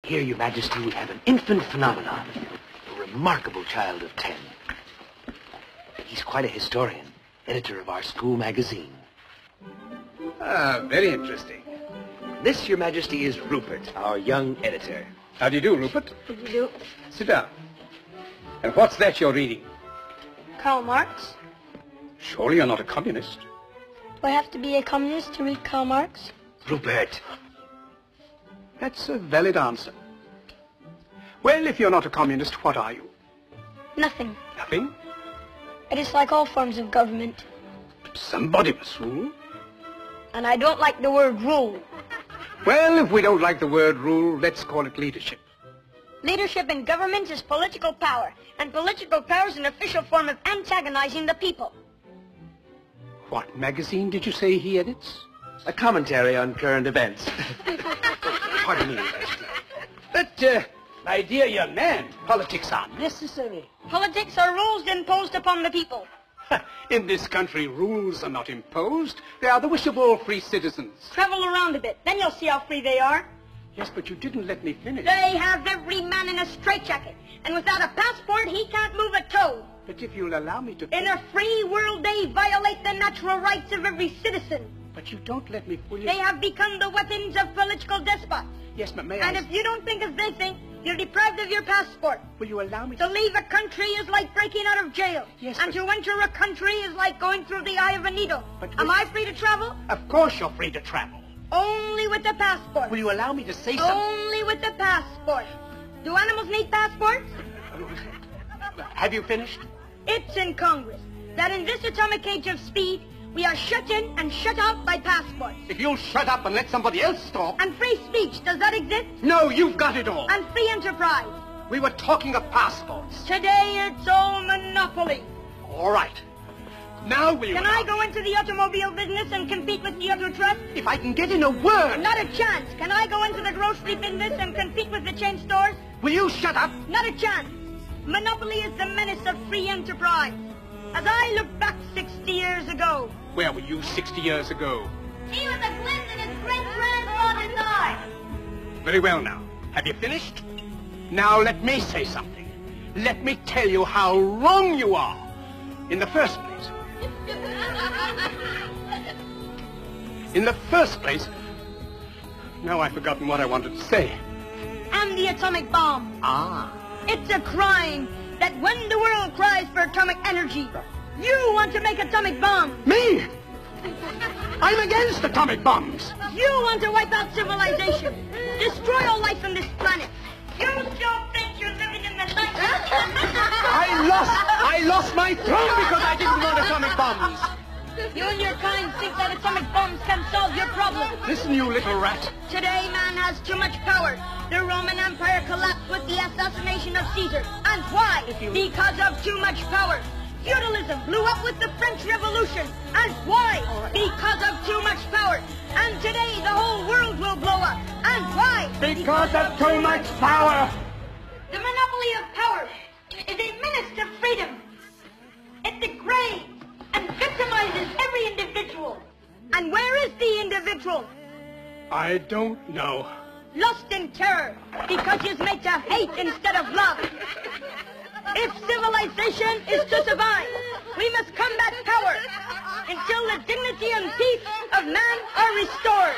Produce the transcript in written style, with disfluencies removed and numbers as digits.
Here, Your Majesty, we have an infant phenomenon, a remarkable child of 10. He's quite a historian, editor of our school magazine. Ah, very interesting. This, Your Majesty, is Rupert, our young editor. How do you do, Rupert? How do you do? Sit down. And what's that you're reading? Karl Marx. Surely you're not a communist. Do I have to be a communist to read Karl Marx? Rupert. That's a valid answer. Well, if you're not a communist, what are you? Nothing. Nothing? I dislike all forms of government. But somebody must rule. And I don't like the word rule. Well, if we don't like the word rule, let's call it leadership. Leadership in government is political power, and political power is an official form of antagonizing the people. What magazine did you say he edits? A commentary on current events. Pardon me, Majesty. But, my dear young man, politics are necessary. Politics are rules imposed upon the people. In this country, rules are not imposed. They are the wish of all free citizens. Travel around a bit, then you'll see how free they are. Yes, but you didn't let me finish. They have every man in a straitjacket, and without a passport, he can't move a toe. But if you'll allow me to... In a free world, they violate the natural rights of every citizen. But you don't let me fully... They have become the weapons of political despots. Yes, but may I... And if you don't think as they think, you're deprived of your passport. Will you allow me to leave a country is like breaking out of jail. Yes, and to enter a country is like going through the eye of a needle. But am I free to travel? Of course you're free to travel. Only with a passport. Will you allow me to say something? Only with a passport. Do animals need passports? Have you finished? It's in Congress that in this atomic age of speed, we are shut in and shut out by passports. If you'll shut up and let somebody else talk... And free speech, does that exist? No, you've got it all. And free enterprise? We were talking of passports. Today it's all monopoly. All right. Now will you... Can I go into the automobile business and compete with the auto trust? If I can get in a word... Not a chance. Can I go into the grocery business and compete with the chain stores? Will you shut up? Not a chance. Monopoly is the menace of free enterprise. As I look back 60 years ago... Where were you 60 years ago? He was a glint in his great-grandfather's eye. Very well now. Have you finished? Now let me say something. Let me tell you how wrong you are. In the first place... In the first place... Now I've forgotten what I wanted to say. And the atomic bomb. Ah. It's a crime that when the world cries for atomic energy, you want to make atomic bombs. Me? I'm against atomic bombs. You want to wipe out civilization, destroy all life on this planet. You still think you're living in the night? I lost my throne because I didn't want atomic bombs. You and your kind think that atomic bombs can solve your problem. Listen, you little rat. Today, man has too much power. The Roman Empire collapsed with the assassination of Caesar. And why? Because of too much power. Feudalism blew up with the French Revolution. And why? Because of too much power. And today, the whole world will blow up. And why? Because of too much power. The monopoly of power is a menace to freedom. It degrades and victimizes every individual. And where is the individual? I don't know. Lost in terror, because he is made to hate instead of love. If civilization is to survive, we must combat power until the dignity and peace of man are restored.